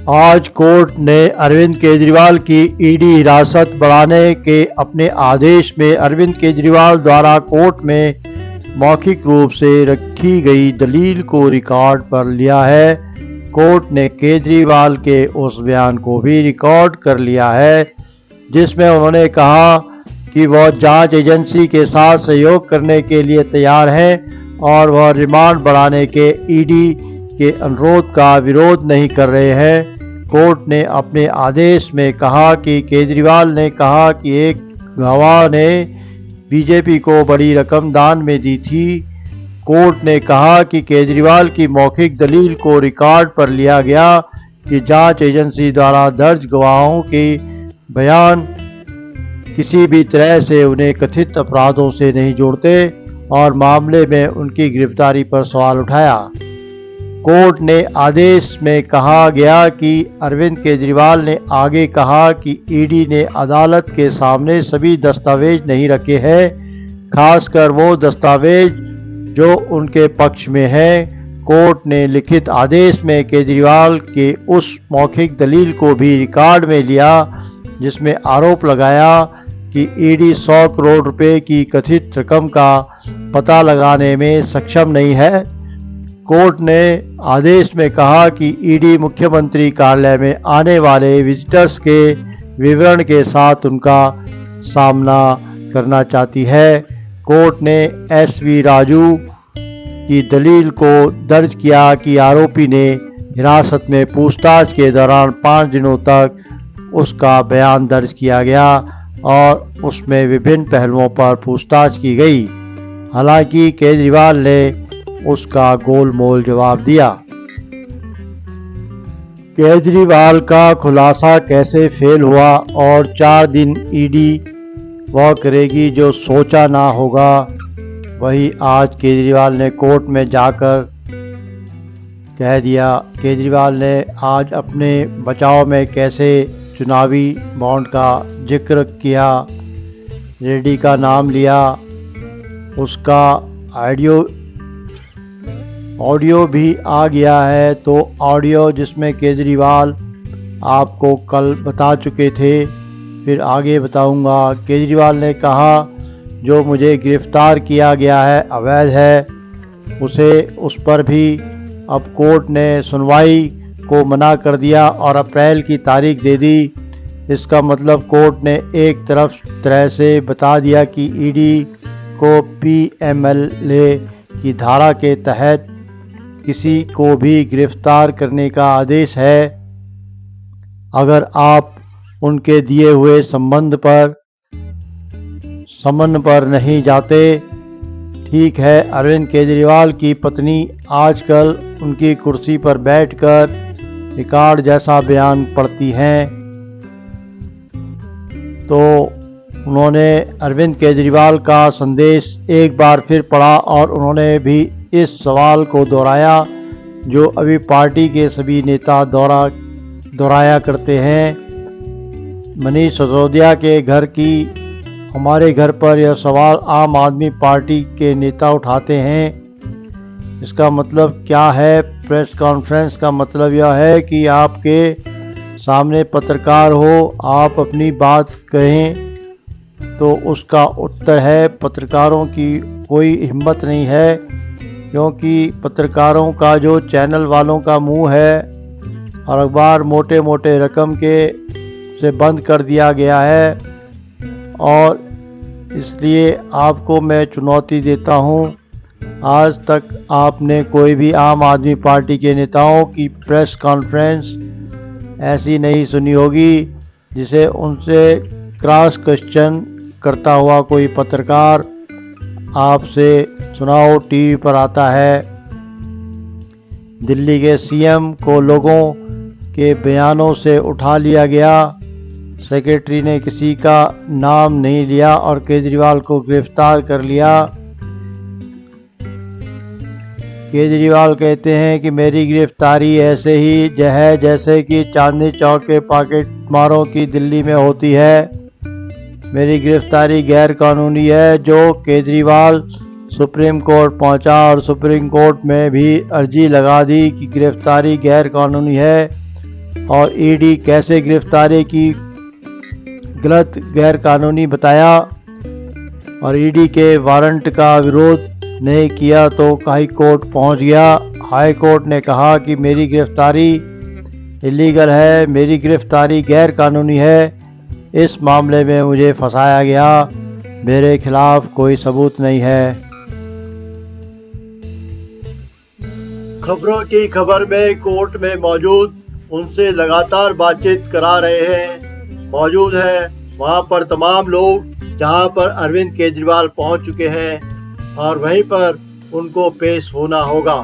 आज कोर्ट ने अरविंद केजरीवाल की ईडी हिरासत बढ़ाने के अपने आदेश में अरविंद केजरीवाल द्वारा कोर्ट में मौखिक रूप से रखी गई दलील को रिकॉर्ड पर लिया है। कोर्ट ने केजरीवाल के उस बयान को भी रिकॉर्ड कर लिया है जिसमें उन्होंने कहा कि वह जांच एजेंसी के साथ सहयोग करने के लिए तैयार हैं और वह रिमांड बढ़ाने के ईडी के अनुरोध का विरोध नहीं कर रहे हैं। कोर्ट ने अपने आदेश में कहा कि केजरीवाल ने कहा कि एक गवाह ने बीजेपी को बड़ी रकम दान में दी थी। कोर्ट ने कहा कि केजरीवाल की मौखिक दलील को रिकॉर्ड पर लिया गया कि जांच एजेंसी द्वारा दर्ज गवाहों के बयान किसी भी तरह से उन्हें कथित अपराधों से नहीं जोड़ते और मामले में उनकी गिरफ्तारी पर सवाल उठाया। कोर्ट ने आदेश में कहा गया कि अरविंद केजरीवाल ने आगे कहा कि ईडी ने अदालत के सामने सभी दस्तावेज नहीं रखे हैं, खासकर वो दस्तावेज जो उनके पक्ष में हैं। कोर्ट ने लिखित आदेश में केजरीवाल के उस मौखिक दलील को भी रिकॉर्ड में लिया जिसमें आरोप लगाया कि ईडी 100 करोड़ रुपए की कथित रकम का पता लगाने में सक्षम नहीं है। कोर्ट ने आदेश में कहा कि ईडी मुख्यमंत्री कार्यालय में आने वाले विजिटर्स के विवरण के साथ उनका सामना करना चाहती है। कोर्ट ने एसवी राजू की दलील को दर्ज किया कि आरोपी ने हिरासत में पूछताछ के दौरान 5 दिनों तक उसका बयान दर्ज किया गया और उसमें विभिन्न पहलुओं पर पूछताछ की गई। हालांकि केजरीवाल ने उसका गोलमोल जवाब दिया। केजरीवाल का खुलासा कैसे फेल हुआ और 4 दिन ईडी वह करेगी जो सोचा ना होगा, वही आज केजरीवाल ने कोर्ट में जाकर कह दिया। केजरीवाल ने आज अपने बचाव में कैसे चुनावी बॉन्ड का जिक्र किया, रेड्डी का नाम लिया, उसका ऑडियो भी आ गया है। तो ऑडियो जिसमें केजरीवाल आपको कल बता चुके थे, फिर आगे बताऊंगा। केजरीवाल ने कहा जो मुझे गिरफ्तार किया गया है अवैध है, उस पर भी अब कोर्ट ने सुनवाई को मना कर दिया और अप्रैल की तारीख दे दी। इसका मतलब कोर्ट ने एक तरह से बता दिया कि ईडी को पीएमएलए की धारा के तहत किसी को भी गिरफ्तार करने का आदेश है अगर आप उनके दिए हुए समन पर नहीं जाते। ठीक है, अरविंद केजरीवाल की पत्नी आजकल उनकी कुर्सी पर बैठकर रिकॉर्ड जैसा बयान पढ़ती हैं, तो उन्होंने अरविंद केजरीवाल का संदेश एक बार फिर पढ़ा और उन्होंने भी इस सवाल को दोहराया जो अभी पार्टी के सभी नेता दोहराया करते हैं। मनीष सिसोदिया के घर की हमारे घर पर यह सवाल आम आदमी पार्टी के नेता उठाते हैं। इसका मतलब क्या है? प्रेस कॉन्फ्रेंस का मतलब यह है कि आपके सामने पत्रकार हो, आप अपनी बात कहें, तो उसका उत्तर है पत्रकारों की कोई हिम्मत नहीं है, क्योंकि पत्रकारों का जो चैनल वालों का मुंह है और अखबार मोटे मोटे रकम के से बंद कर दिया गया है। और इसलिए आपको मैं चुनौती देता हूं, आज तक आपने कोई भी आम आदमी पार्टी के नेताओं की प्रेस कॉन्फ्रेंस ऐसी नहीं सुनी होगी जिसे उनसे क्रॉस क्वेश्चन करता हुआ कोई पत्रकार आपसे सुनाओ टीवी पर आता है। दिल्ली के सीएम को लोगों के बयानों से उठा लिया गया, सेक्रेटरी ने किसी का नाम नहीं लिया और केजरीवाल को गिरफ्तार कर लिया। केजरीवाल कहते हैं कि मेरी गिरफ्तारी ऐसे ही है जैसे कि चांदनी चौक के पॉकेट मारों की दिल्ली में होती है। मेरी गिरफ्तारी गैर कानूनी है। जो केजरीवाल सुप्रीम कोर्ट पहुंचा और सुप्रीम कोर्ट में भी अर्जी लगा दी कि गिरफ्तारी गैर कानूनी है और ईडी कैसे गिरफ्तारी की गलत गैरकानूनी बताया और ईडी के वारंट का विरोध नहीं किया तो हाई कोर्ट पहुंच गया। हाई कोर्ट ने कहा कि मेरी गिरफ्तारी इलीगल है, मेरी गिरफ्तारी गैर कानूनी है, इस मामले में मुझे फंसाया गया, मेरे खिलाफ कोई सबूत नहीं है। खबरों की खबर में कोर्ट में मौजूद उनसे लगातार बातचीत करा रहे हैं। मौजूद है वहां पर तमाम लोग जहां पर अरविंद केजरीवाल पहुंच चुके हैं और वहीं पर उनको पेश होना होगा।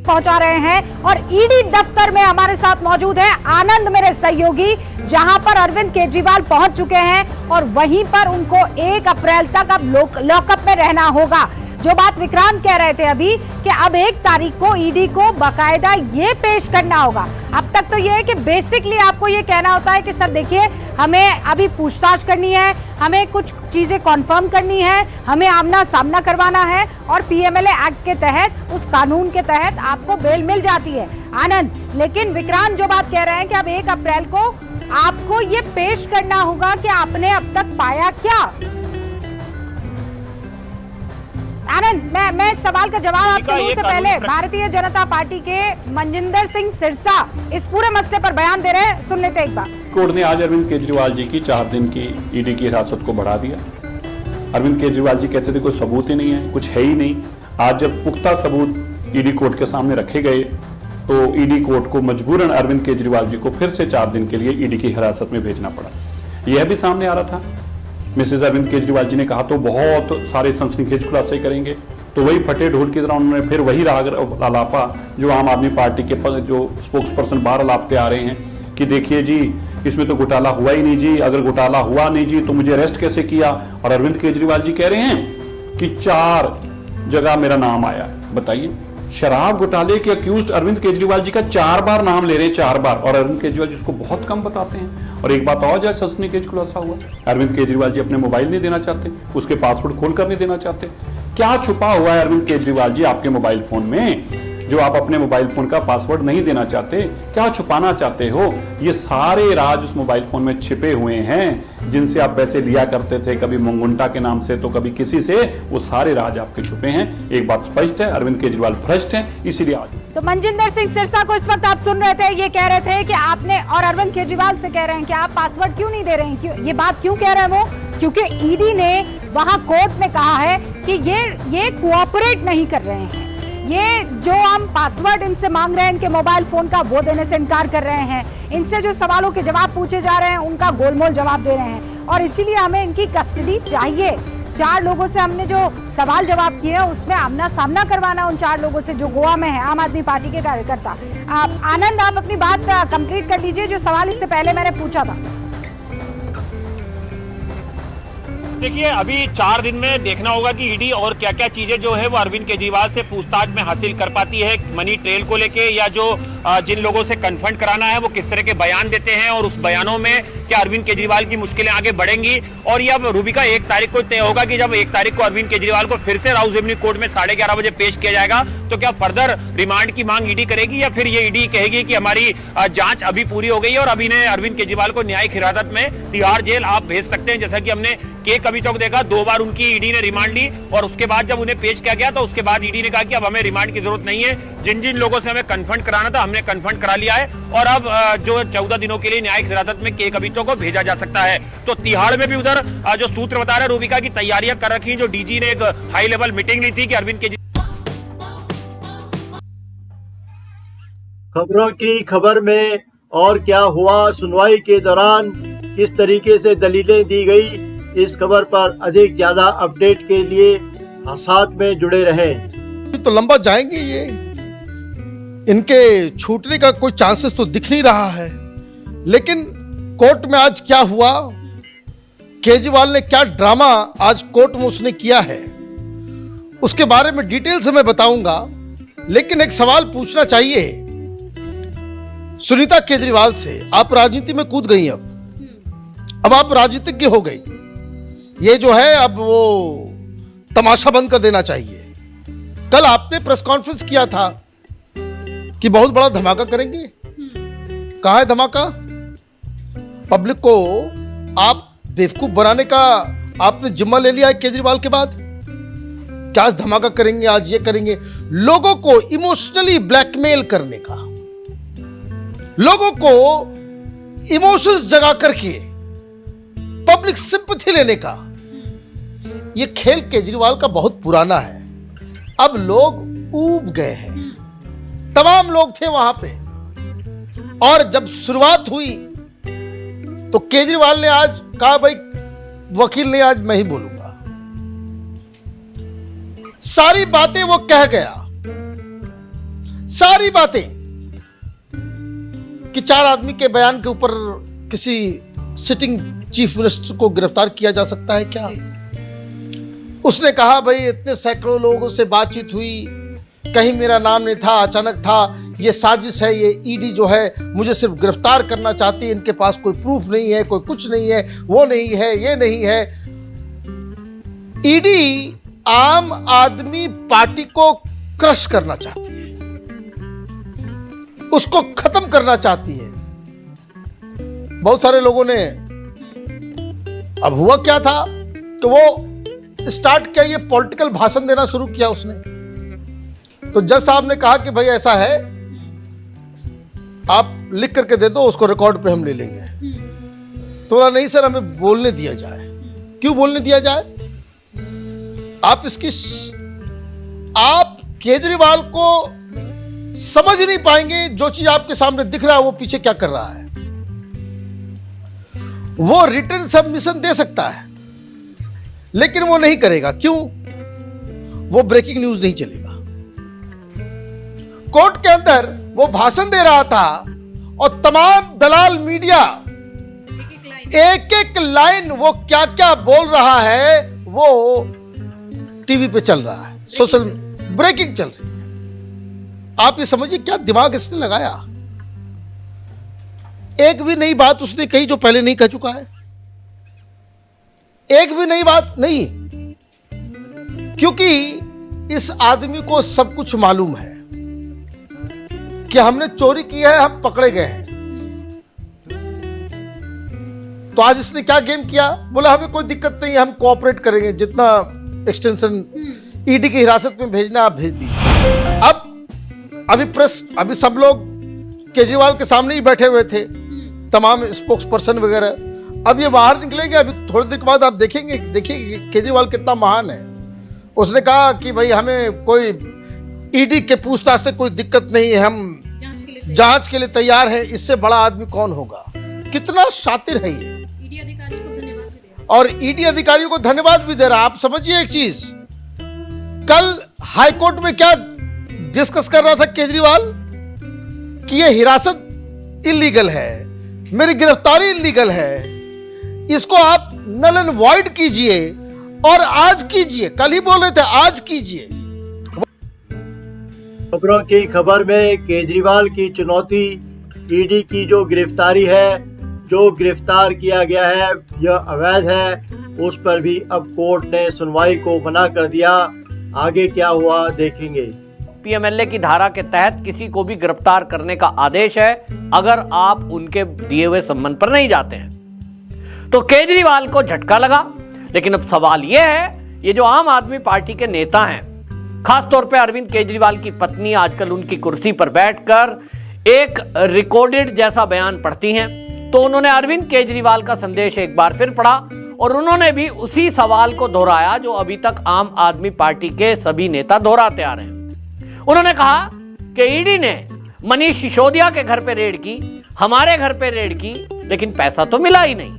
पहुंचा रहे हैं और ईडी दफ्तर में हमारे साथ मौजूद है आनंद मेरे सहयोगी, जहां पर अरविंद केजरीवाल पहुंच चुके हैं और वहीं पर उनको 1 अप्रैल तक अब लॉकअप में रहना होगा। जो बात विक्रांत कह रहे थे अभी कि अब 1 तारीख को ईडी को बाकायदा ये पेश करना होगा। अब तक तो ये है कि बेसिकली आपको ये कहना होता है कि सर देखिए हमें अभी पूछताछ करनी है, हमें कुछ चीजें कॉन्फर्म करनी है, हमें आमना सामना करवाना है और पीएमएलए एक्ट के तहत, उस कानून के तहत आपको बेल मिल जाती है आनंद। लेकिन विक्रांत जो बात कह रहे हैं कि अब 1 अप्रैल को आपको ये पेश करना होगा कि आपने अब तक पाया क्या। आनंद, मैं सवाल का जवाब आपसे दूं से पहले भारतीय जनता पार्टी के मनजिंदर सिंह सिरसा इस पूरे मसले पर बयान दे रहे हैं, सुन लेते हैं एक बार। कोर्ट ने आज अरविंद केजरीवाल जी की 4 दिन की ईडी की हिरासत को बढ़ा दिया। अरविंद केजरीवाल जी कहते थे कोई सबूत ही नहीं है, कुछ है ही नहीं। आज जब पुख्ता सबूत ईडी कोर्ट के सामने रखे गए तो ईडी कोर्ट को मजबूरन अरविंद केजरीवाल जी को फिर से 4 दिन के लिए ईडी की हिरासत में भेजना पड़ा। यह भी सामने आ रहा था, मिसेज अरविंद केजरीवाल जी ने कहा तो बहुत सारे सनसनीखेज खुलासे करेंगे, तो वही फटे ढोल की तरह उन्होंने फिर वही राग अलापा जो आम आदमी पार्टी के जो स्पोक्स पर्सन बाहर अलापते आ रहे हैं कि देखिए जी इसमें तो घोटाला हुआ ही नहीं जी, अगर घोटाला हुआ नहीं जी तो मुझे अरेस्ट कैसे किया। और अरविंद केजरीवाल जी कह रहे हैं कि 4 जगह मेरा नाम आया। बताइए, शराब घोटाले के अक्यूज्ड अरविंद केजरीवाल जी का 4 बार नाम ले रहे हैं, 4 बार, और अरविंद केजरीवाल जी उसको बहुत कम बताते हैं। और एक बात और, जैसे सनसनीखेज खुलासा हुआ, अरविंद केजरीवाल जी अपने मोबाइल नहीं देना चाहते, उसके पासवर्ड खोलकर नहीं देना चाहते। क्या छुपा हुआ है अरविंद केजरीवाल जी आपके मोबाइल फोन में जो आप अपने मोबाइल फोन का पासवर्ड नहीं देना चाहते? क्या छुपाना चाहते हो? ये सारे राज उस मोबाइल फोन में छिपे हुए हैं जिनसे आप पैसे लिया करते थे, कभी मुंगुंटा के नाम से तो कभी किसी से, वो सारे राज आपके छुपे हैं। एक बात स्पष्ट है, अरविंद केजरीवाल भ्रष्ट हैं, इसीलिए आज। तो मनजिंदर सिंह सिरसा को इस वक्त आप सुन रहे थे, ये कह रहे थे कि आपने, और अरविंद केजरीवाल से कह रहे हैं कि आप पासवर्ड क्यों नहीं दे रहे हैं। क्यों ये बात क्यों कह रहे हैं वो? क्योंकि ईडी ने वहां कोर्ट में कहा है कि ये कोऑपरेट नहीं कर रहे हैं, ये जो हम पासवर्ड इनसे मांग रहे हैं इनके मोबाइल फोन का, वो देने से इनकार कर रहे हैं, इनसे जो सवालों के जवाब पूछे जा रहे हैं उनका गोलमोल जवाब दे रहे हैं, और इसीलिए हमें इनकी कस्टडी चाहिए। 4 लोगों से हमने जो सवाल जवाब किए उसमें आमना सामना करवाना उन 4 लोगों से जो गोवा में है, आम आदमी पार्टी के कार्यकर्ता। आनंद, आप अपनी बात कंप्लीट कर लीजिए, जो सवाल इससे पहले मैंने पूछा था। देखिए, अभी 4 दिन में देखना होगा कि ईडी और क्या क्या चीजें जो है वो अरविंद केजरीवाल से पूछताछ में हासिल कर पाती है, मनी ट्रेल को लेके, या जो जिन लोगों से कन्फ्रंट कराना है वो किस तरह के बयान देते हैं, और उस बयानों में क्या अरविंद केजरीवाल की मुश्किलें आगे बढ़ेंगी। और ये अब रूबिका 1 तारीख को तय होगा कि जब 1 तारीख को अरविंद केजरीवाल को फिर से राउस एवेन्यू कोर्ट में 11:30 बजे पेश किया जाएगा तो क्या फर्दर रिमांड की मांग ईडी करेगी, या फिर ये ईडी कहेगी कि हमारी जांच अभी पूरी हो गई है और अभी ने अरविंद केजरीवाल को न्यायिक हिरासत में तिहाड़ जेल आप भेज सकते हैं। जैसा कि हमने के कभी तक देखा, 2 बार उनकी ईडी ने रिमांड ली और उसके बाद जब उन्हें पेश किया गया तो उसके बाद ईडी ने कहा कि अब हमें रिमांड की जरूरत नहीं है, जिन जिन लोगों से हमें कन्फ्रंट कराना था हमने कन्फ्रंट करा लिया है, और अब जो 14 दिनों के लिए न्यायिक हिरासत में के कवितो को भेजा जा सकता है। तो तिहाड़ में भी उधर जो सूत्र बता रहे रूबिका की तैयारियां कर रखी, जो डीजी ने एक हाई लेवल मीटिंग ली थी कि अरविंद केजरीवाल। खबरों की खबर में और क्या हुआ, सुनवाई के दौरान किस तरीके से दलीलें दी गई, इस खबर पर अधिक ज्यादा अपडेट के लिए साथ में जुड़े रहें। तो लंबा जाएंगे ये, इनके छूटने का कोई चांसेस तो दिख नहीं रहा है। लेकिन कोर्ट में आज क्या हुआ, केजरीवाल ने क्या ड्रामा आज कोर्ट में उसने किया है, उसके बारे में डिटेल से मैं बताऊंगा। लेकिन एक सवाल पूछना चाहिए सुनीता केजरीवाल से। आप राजनीति में कूद गई, अब आप राजनीतिज्ञ हो गई, ये जो है अब वो तमाशा बंद कर देना चाहिए। कल आपने प्रेस कॉन्फ्रेंस किया था कि बहुत बड़ा धमाका करेंगे, कहां है धमाका? पब्लिक को आप बेवकूफ बनाने का आपने जिम्मा ले लिया है केजरीवाल के बाद। क्या आज धमाका करेंगे, आज ये करेंगे, लोगों को इमोशनली ब्लैकमेल करने का, लोगों को इमोशंस जगा करके पब्लिक सिंपैथी लेने का। ये खेल केजरीवाल का बहुत पुराना है। अब लोग ऊब गए हैं। तमाम लोग थे वहां पे, और जब शुरुआत हुई तो केजरीवाल ने आज कहा भाई वकील नहीं, आज मैं ही बोलूंगा। सारी बातें वो कह गया, सारी बातें, कि 4 आदमी के बयान के ऊपर किसी सिटिंग चीफ मिनिस्टर को गिरफ्तार किया जा सकता है क्या? उसने कहा भाई इतने सैकड़ों लोगों से बातचीत हुई, कहीं मेरा नाम नहीं था, अचानक था, ये साजिश है, ये ईडी जो है मुझे सिर्फ गिरफ्तार करना चाहती है, इनके पास कोई प्रूफ नहीं है, कोई कुछ नहीं है, वो नहीं है, ये नहीं है। ईडी आम आदमी पार्टी को क्रश करना चाहती है, उसको खत्म करना चाहती है। बहुत सारे लोगों ने, अब हुआ क्या था कि वो स्टार्ट किया, ये पॉलिटिकल भाषण देना शुरू किया उसने। तो जज साहब ने कहा कि भाई ऐसा है, आप लिख करके दे दो, उसको रिकॉर्ड पे हम ले लेंगे। तो बोला नहीं सर, हमें बोलने दिया जाए। क्यों बोलने दिया जाए? आप केजरीवाल को समझ नहीं पाएंगे। जो चीज आपके सामने दिख रहा है वो पीछे क्या कर रहा है। वो रिटन सबमिशन दे सकता है लेकिन वो नहीं करेगा। क्यों? वो ब्रेकिंग न्यूज नहीं चलेगा। कोर्ट के अंदर वो भाषण दे रहा था और तमाम दलाल मीडिया एक एक लाइन वो क्या क्या बोल रहा है वो टीवी पे चल रहा है, सोशल ब्रेकिंग चल रही है। आप ये समझिए क्या दिमाग इसने लगाया। एक भी नई बात उसने कही जो पहले नहीं कह चुका है, एक भी नई बात नहीं, क्योंकि इस आदमी को सब कुछ मालूम है कि हमने चोरी की है, हम पकड़े गए हैं। तो आज इसने क्या गेम किया? बोला हमें कोई दिक्कत नहीं है, हम कोऑपरेट करेंगे, जितना एक्सटेंशन ईडी की हिरासत में भेजना आप भेज दीजिए। अभी सब लोग केजरीवाल के सामने ही बैठे हुए थे, तमाम स्पोक्स पर्सन वगैरह। अब ये बाहर निकलेंगे, अभी थोड़ी देर के बाद आप देखिए केजरीवाल कितना महान है। उसने कहा कि भाई हमें कोई ईडी के पूछताछ से कोई दिक्कत नहीं है, हम जांच के लिए तैयार है। इससे बड़ा आदमी कौन होगा? कितना शातिर है ये। ईडी अधिकारी को धन्यवाद भी दे रहा, और ईडी अधिकारियों को धन्यवाद भी दे रहा। आप समझिए एक चीज, कल हाईकोर्ट में क्या डिस्कस कर रहा था केजरीवाल कि ये हिरासत इल्लीगल है, मेरी गिरफ्तारी इल्लीगल है, इसको आप नल एंड वॉइड कीजिए और आज कीजिए। कल ही बोल रहे थे आज कीजिए। खबरों की खबर में केजरीवाल की चुनौती, ईडी की जो गिरफ्तारी है, जो गिरफ्तार किया गया है यह अवैध है, उस पर भी अब कोर्ट ने सुनवाई को मना कर दिया। आगे क्या हुआ देखेंगे। पीएमएलए की धारा के तहत किसी को भी गिरफ्तार करने का आदेश है अगर आप उनके दिए हुए सम्मन पर नहीं जाते हैं। तो केजरीवाल को झटका लगा। लेकिन अब सवाल यह है, ये जो आम आदमी पार्टी के नेता हैं, खासतौर पे अरविंद केजरीवाल की पत्नी आजकल उनकी कुर्सी पर बैठकर एक रिकॉर्डेड जैसा बयान पढ़ती हैं, तो उन्होंने अरविंद केजरीवाल का संदेश एक बार फिर पढ़ा और उन्होंने भी उसी सवाल को दोहराया जो अभी तक आम आदमी पार्टी के सभी नेता दोहराते आ रहे हैं। उन्होंने कहा कि ईडी ने मनीष सिसोदिया के घर पे रेड की, हमारे घर पे रेड की, लेकिन पैसा तो मिला ही नहीं।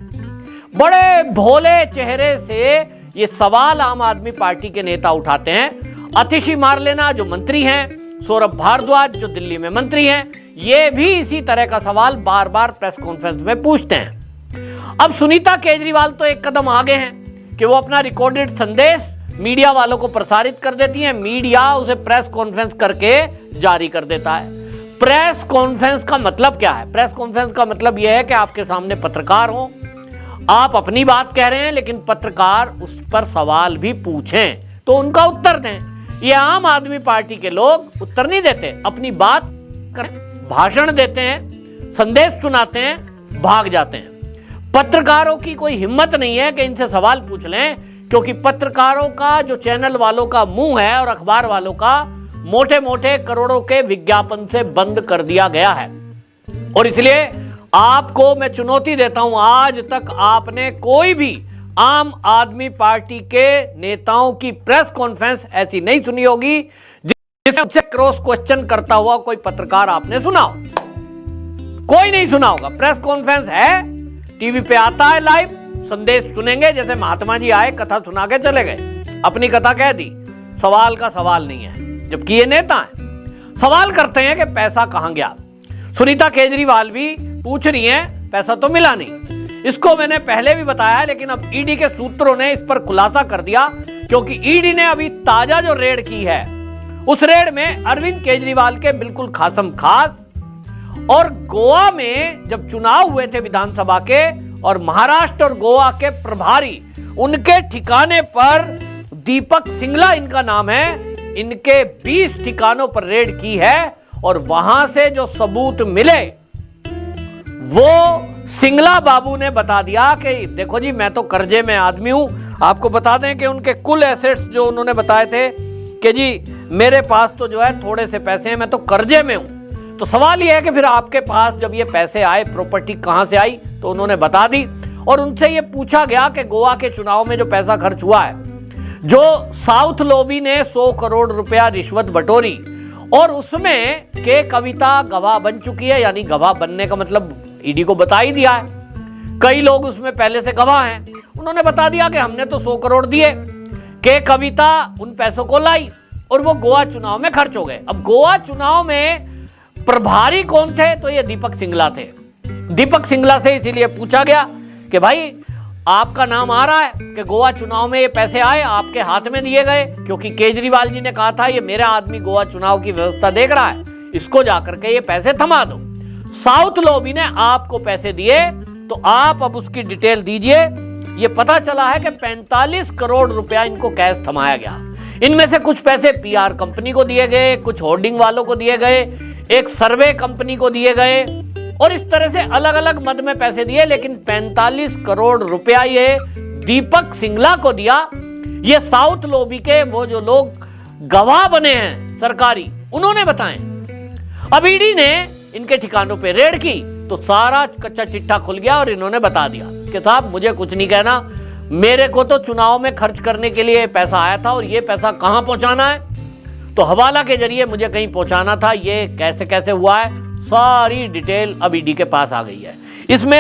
बड़े भोले चेहरे से ये सवाल आम आदमी पार्टी के नेता उठाते हैं। आतिशी मारलेना जो मंत्री हैं, सौरभ भारद्वाज जो दिल्ली में मंत्री हैं, ये भी इसी तरह का सवाल बार बार प्रेस कॉन्फ्रेंस में पूछते हैं। अब सुनीता केजरीवाल तो एक कदम आगे हैं कि वो अपना रिकॉर्डेड संदेश मीडिया वालों को प्रसारित कर देती हैं, मीडिया उसे प्रेस कॉन्फ्रेंस करके जारी कर देता है। प्रेस कॉन्फ्रेंस का मतलब क्या है? प्रेस कॉन्फ्रेंस का मतलब यह है कि आपके सामने पत्रकार हो, आप अपनी बात कह रहे हैं लेकिन पत्रकार उस पर सवाल भी पूछें तो उनका उत्तर दें। ये आम आदमी पार्टी के लोग उत्तर नहीं देते, अपनी बात करें, भाषण देते हैं, संदेश सुनाते हैं, भाग जाते हैं। पत्रकारों की कोई हिम्मत नहीं है कि इनसे सवाल पूछ लें, क्योंकि पत्रकारों का, जो चैनल वालों का मुंह है और अखबार वालों का, मोटे मोटे करोड़ों के विज्ञापन से बंद कर दिया गया है। और इसलिए आपको मैं चुनौती देता हूं, आज तक आपने कोई भी आम आदमी पार्टी के नेताओं की प्रेस कॉन्फ्रेंस ऐसी नहीं सुनी होगी जिसमें उससे क्रॉस क्वेश्चन करता हुआ कोई पत्रकार आपने सुना हो। कोई नहीं सुना होगा। प्रेस कॉन्फ्रेंस है, टीवी पे आता है, लाइव संदेश सुनेंगे, जैसे महात्मा जी आए, कथा सुना के चले गए, अपनी कथा कह दी, सवाल का सवाल नहीं है। जबकि ये नेता है, सवाल करते हैं कि पैसा कहां गया। सुनीता केजरीवाल भी पूछ रही हैं, पैसा तो मिला नहीं। इसको मैंने पहले भी बताया, लेकिन अब ईडी के सूत्रों ने इस पर खुलासा कर दिया, क्योंकि ईडी ने अभी ताजा जो रेड की है, उस रेड में अरविंद केजरीवाल के बिल्कुल खासम खास, और गोवा में जब चुनाव हुए थे विधानसभा के, और महाराष्ट्र और गोवा के प्रभारी, उनके ठिकाने पर दीपक सिंगला इनका नाम है, इनके 20 ठिकानों पर रेड की है। और वहां से जो सबूत मिले वो सिंगला बाबू ने बता दिया कि देखो जी, मैं तो कर्जे में आदमी हूं। आपको बता दें कि उनके कुल एसेट्स जो उन्होंने बताए थे कि जी मेरे पास तो जो है थोड़े से पैसे हैं, मैं तो कर्जे में हूं। तो सवाल यह है कि फिर आपके पास जब ये पैसे आए, प्रॉपर्टी कहां से आई, तो उन्होंने बता दी। और उनसे ये पूछा गया कि गोवा के चुनाव में जो पैसा खर्च हुआ है, जो साउथ लॉबी ने 100 करोड़ रुपया रिश्वत बटोरी, और उसमें के कविता गवाह बन चुकी है, यानी गवाह बनने का मतलब ईडी को बता ही दिया है। कई लोग उसमें पहले से गवाह हैं, उन्होंने बता दिया कि हमने तो 100 करोड़ दिए, के कविता उन पैसों को लाई और वो गोवा चुनाव में खर्च हो गए। अब गोवा चुनाव में प्रभारी कौन थे, तो ये दीपक सिंगला थे। दीपक सिंगला से इसीलिए पूछा गया कि भाई आपका नाम आ रहा है कि गोवा चुनाव में ये पैसे आए, आपके हाथ में दिए गए, क्योंकि केजरीवाल जी ने कहा था ये मेरा आदमी गोवा चुनाव की व्यवस्था देख रहा है, इसको जाकर के ये पैसे थमा दो। साउथ लॉबी ने आपको पैसे दिए, तो आप अब उसकी डिटेल दीजिए। ये पता चला है कि 45 करोड़ रुपया इनको कैश थमाया गया। इनमें से कुछ पैसे पीआर कंपनी को दिए गए, कुछ होर्डिंग वालों को दिए गए, एक सर्वे कंपनी को दिए गए, और इस तरह से अलग अलग मद में पैसे दिए। लेकिन 45 करोड़ रुपया ये दीपक सिंगला को दिया। ये साउथ लॉबी के वो जो लोग गवाह बने हैं सरकारी, उन्होंने बताए। अब ईडी ने इनके ठिकानों पे रेड की तो सारा कच्चा चिट्ठा खुल गया और इन्होंने बता दिया कि साहब मुझे कुछ नहीं कहना, मेरे को तो चुनाव में खर्च करने के लिए पैसा आया था और ये पैसा कहां पहुंचाना है, तो हवाला के जरिए मुझे कहीं पहुंचाना था, ये कैसे कैसे हुआ है, सारी डिटेल अब ईडी के पास आ गई है। इसमें